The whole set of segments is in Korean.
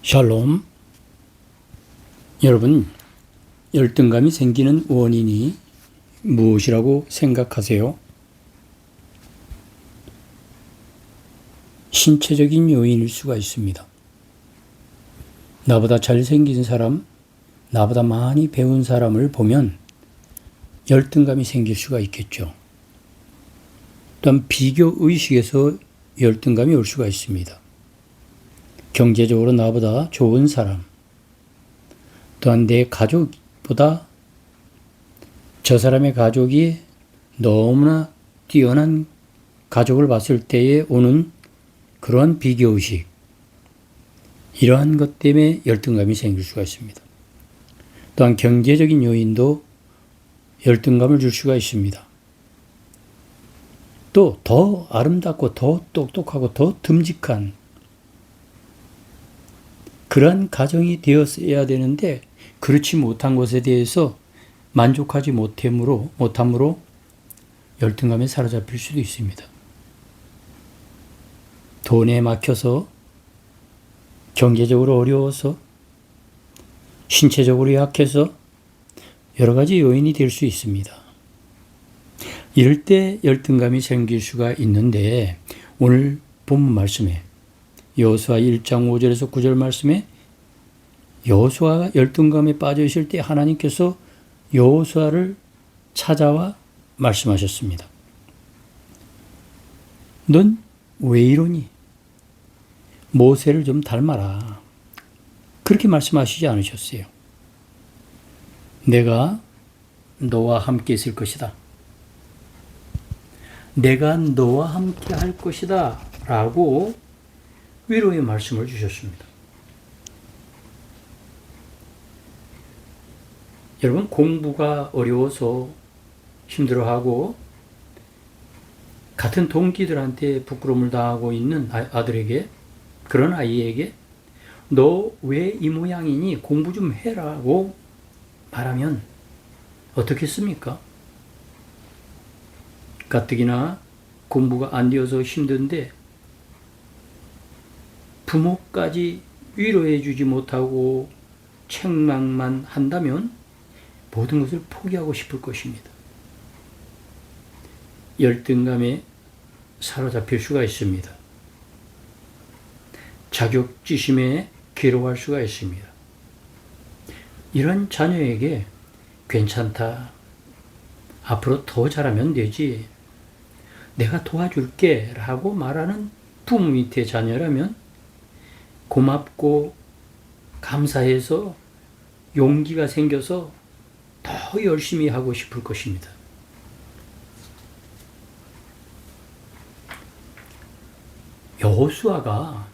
샬롬. 여러분, 열등감이 생기는 원인이 무엇이라고 생각하세요? 신체적인 요인일 수가 있습니다. 나보다 잘생긴 사람, 나보다 많이 배운 사람을 보면 열등감이 생길 수가 있겠죠. 또한 비교의식에서 열등감이 올 수가 있습니다. 경제적으로 나보다 좋은 사람, 또한 내 가족보다 저 사람의 가족이 너무나 뛰어난 가족을 봤을 때에 오는 그러한 비교의식, 이러한 것 때문에 열등감이 생길 수가 있습니다. 또한 경제적인 요인도 열등감을 줄 수가 있습니다. 또 더 아름답고 더 똑똑하고 더 듬직한 그러한 가정이 되었어야 되는데 그렇지 못한 것에 대해서 만족하지 못함으로 열등감에 사로잡힐 수도 있습니다. 돈에 막혀서, 경제적으로 어려워서, 신체적으로 약해서 여러 가지 요인이 될 수 있습니다. 이럴 때 열등감이 생길 수가 있는데 오늘 본문 말씀에 여호수아 1장 5절에서 9절 말씀에 여호수아가 열등감에 빠져 있을 때 하나님께서 여호수아를 찾아와 말씀하셨습니다. 넌 왜 이러니? 모세를 좀 닮아라. 그렇게 말씀하시지 않으셨어요. 내가 너와 함께 있을 것이다. 내가 너와 함께 할 것이다. 라고 위로의 말씀을 주셨습니다. 여러분, 공부가 어려워서 힘들어하고 같은 동기들한테 부끄러움을 당하고 있는 아들에게, 그런 아이에게 너 왜 이 모양이니? 공부 좀 해라고 말하면 어떻겠습니까? 가뜩이나 공부가 안 되어서 힘든데 부모까지 위로해 주지 못하고 책망만 한다면 모든 것을 포기하고 싶을 것입니다. 열등감에 사로잡힐 수가 있습니다. 자격지심에 괴로워할 수가 있습니다. 이런 자녀에게 괜찮다, 앞으로 더 잘하면 되지, 내가 도와줄게 라고 말하는 부모 밑에 자녀라면 고맙고 감사해서 용기가 생겨서 더 열심히 하고 싶을 것입니다. 여호수아가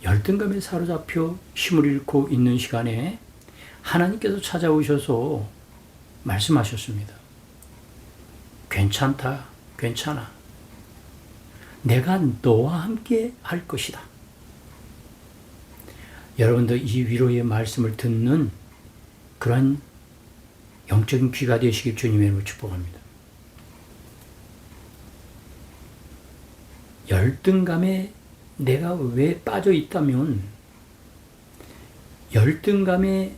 열등감에 사로잡혀 힘을 잃고 있는 시간에 하나님께서 찾아오셔서 말씀하셨습니다. 괜찮다, 괜찮아. 내가 너와 함께 할 것이다. 여러분도 이 위로의 말씀을 듣는 그런 영적인 귀가 되시길 주님의 이름으로 축복합니다. 열등감에 내가 왜 빠져 있다면, 열등감에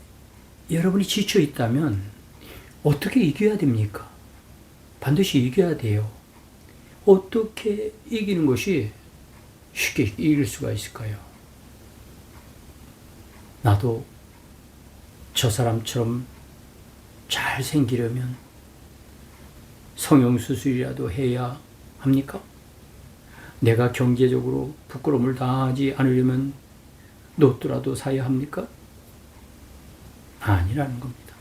여러분이 지쳐 있다면 어떻게 이겨야 됩니까? 반드시 이겨야 돼요. 어떻게 이기는 것이 쉽게 이길 수가 있을까요? 나도 저 사람처럼 잘 생기려면 성형수술이라도 해야 합니까? 내가 경제적으로 부끄러움을 당하지 않으려면 로또라도 사야 합니까? 아니라는 겁니다.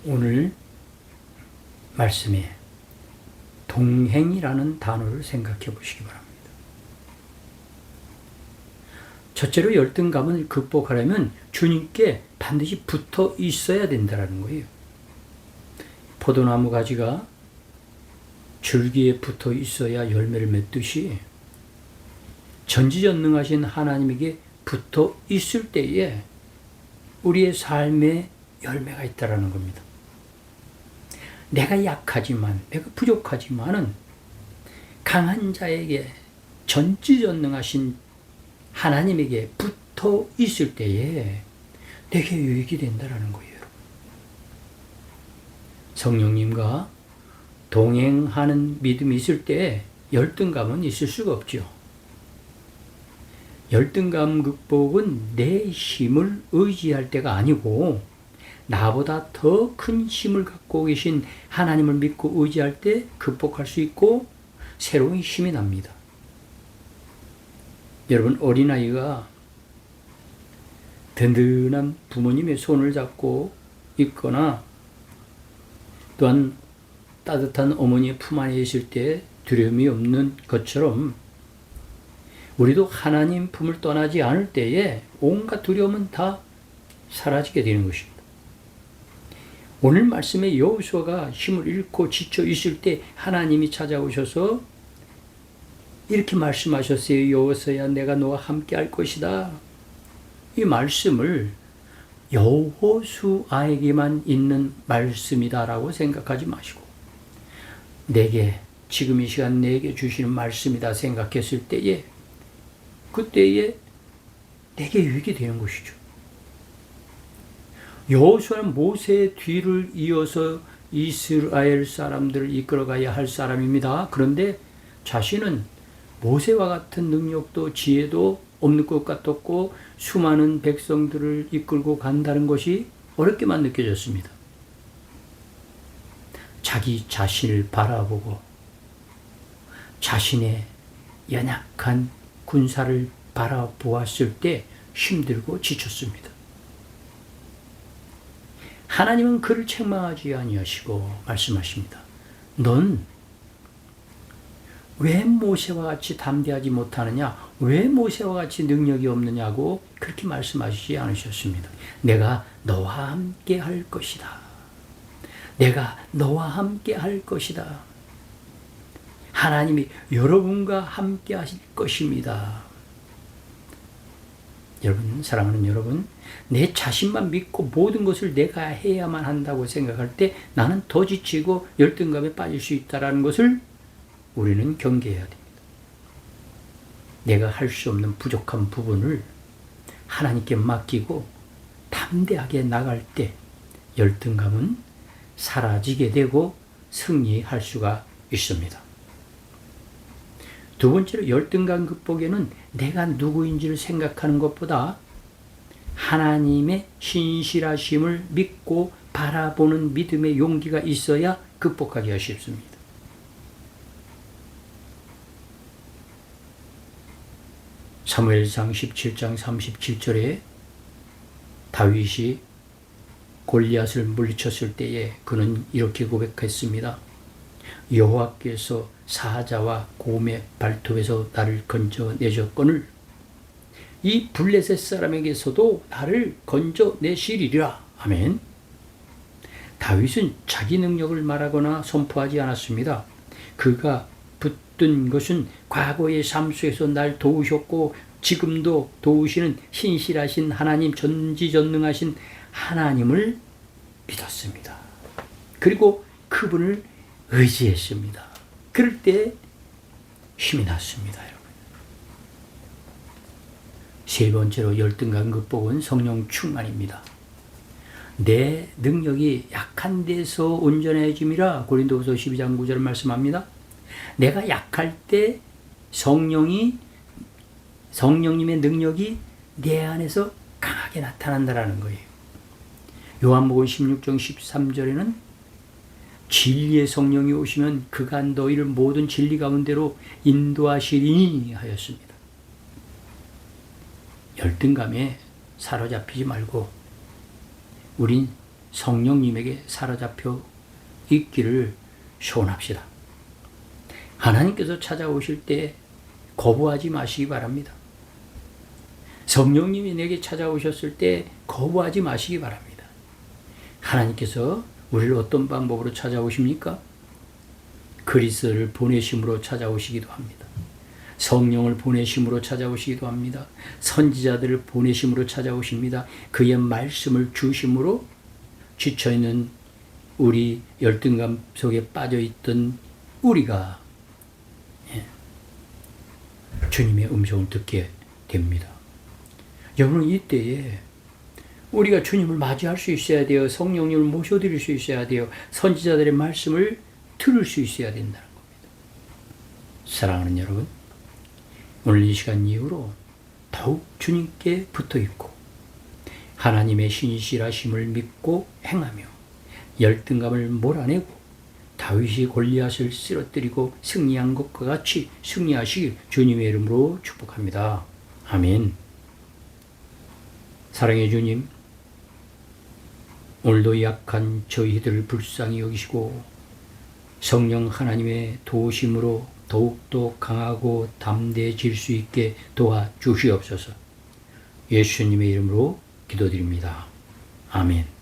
오늘 말씀에 동행이라는 단어를 생각해 보시기 바랍니다. 첫째로 열등감을 극복하려면 주님께 반드시 붙어 있어야 된다는 거예요. 포도나무 가지가 줄기에 붙어 있어야 열매를 맺듯이 전지전능하신 하나님에게 붙어 있을 때에 우리의 삶에 열매가 있다는 겁니다. 내가 약하지만, 내가 부족하지만은 강한 자에게 전지전능하신 하나님에게 붙어 붙어 있을 때에 내게 유익이 된다라는 거예요. 성령님과 동행하는 믿음이 있을 때 열등감은 있을 수가 없죠. 열등감 극복은 내 힘을 의지할 때가 아니고 나보다 더 큰 힘을 갖고 계신 하나님을 믿고 의지할 때 극복할 수 있고 새로운 힘이 납니다. 여러분, 어린아이가 든든한 부모님의 손을 잡고 있거나 또한 따뜻한 어머니의 품 안에 있을 때 두려움이 없는 것처럼 우리도 하나님 품을 떠나지 않을 때에 온갖 두려움은 다 사라지게 되는 것입니다. 오늘 말씀에 여호수아가 힘을 잃고 지쳐 있을 때 하나님이 찾아오셔서 이렇게 말씀하셨어요. 여호수아야, 내가 너와 함께 할 것이다. 이 말씀을 여호수아에게만 있는 말씀이다라고 생각하지 마시고 내게, 지금 이 시간 내게 주시는 말씀이다 생각했을 때에 그때에 내게 유익이 되는 것이죠. 여호수아는 모세의 뒤를 이어서 이스라엘 사람들을 이끌어가야 할 사람입니다. 그런데 자신은 모세와 같은 능력도 지혜도 없는 것 같았고 수많은 백성들을 이끌고 간다는 것이 어렵게만 느껴졌습니다. 자기 자신을 바라보고 자신의 연약한 군사를 바라보았을 때 힘들고 지쳤습니다. 하나님은 그를 책망하지 아니하시고 말씀하십니다. 넌 왜 모세와 같이 담대하지 못하느냐? 왜 모세와 같이 능력이 없느냐고 그렇게 말씀하시지 않으셨습니다. 내가 너와 함께 할 것이다. 내가 너와 함께 할 것이다. 하나님이 여러분과 함께 하실 것입니다. 여러분, 사랑하는 여러분, 내 자신만 믿고 모든 것을 내가 해야만 한다고 생각할 때 나는 더 지치고 열등감에 빠질 수 있다는 것을 우리는 경계해야 됩니다. 내가 할 수 없는 부족한 부분을 하나님께 맡기고 담대하게 나갈 때 열등감은 사라지게 되고 승리할 수가 있습니다. 두 번째로 열등감 극복에는 내가 누구인지를 생각하는 것보다 하나님의 신실하심을 믿고 바라보는 믿음의 용기가 있어야 극복하기가 쉽습니다. 사무엘상 17장 37절에 다윗이 골리앗을 물리쳤을 때에 그는 이렇게 고백했습니다. 여호와께서 사자와 곰의 발톱에서 나를 건져내셨거늘 이 블레셋 사람에게서도 나를 건져내시리라. 아멘. 다윗은 자기 능력을 말하거나 선포하지 않았습니다. 그가 붙든 것은 과거의 삶 속에서 날 도우셨고 지금도 도우시는 신실하신 하나님, 전지전능하신 하나님을 믿었습니다. 그리고 그분을 의지했습니다. 그럴 때 힘이 났습니다, 여러분. 세 번째로 열등감 극복은 성령 충만입니다. 내 능력이 약한 데서 온전해짐이라 고린도후서 12장 9절 말씀합니다. 내가 약할 때 성령님의 능력이 내 안에서 강하게 나타난다라는 거예요. 요한복음 16장 13절에는 진리의 성령이 오시면 그가 너희를 모든 진리 가운데로 인도하시리니 하였습니다. 열등감에 사로잡히지 말고 우린 성령님에게 사로잡혀 있기를 소원합시다. 하나님께서 찾아오실 때 거부하지 마시기 바랍니다. 성령님이 내게 찾아오셨을 때 거부하지 마시기 바랍니다. 하나님께서 우리를 어떤 방법으로 찾아오십니까? 그리스도를 보내심으로 찾아오시기도 합니다. 성령을 보내심으로 찾아오시기도 합니다. 선지자들을 보내심으로 찾아오십니다. 그의 말씀을 주심으로 지쳐있는 우리 열등감 속에 빠져있던 우리가 주님의 음성을 듣게 됩니다. 여러분, 이때에 우리가 주님을 맞이할 수 있어야 돼요. 성령님을 모셔드릴 수 있어야 돼요. 선지자들의 말씀을 들을 수 있어야 된다는 겁니다. 사랑하는 여러분, 오늘 이 시간 이후로 더욱 주님께 붙어 있고 하나님의 신실하심을 믿고 행하며 열등감을 몰아내고 다윗이 골리앗을 쓰러뜨리고 승리한 것과 같이 승리하시길 주님의 이름으로 축복합니다. 아멘. 사랑의 주님, 오늘도 약한 저희들을 불쌍히 여기시고 성령 하나님의 도우심으로 더욱더 강하고 담대해질 수 있게 도와주시옵소서. 예수님의 이름으로 기도드립니다. 아멘.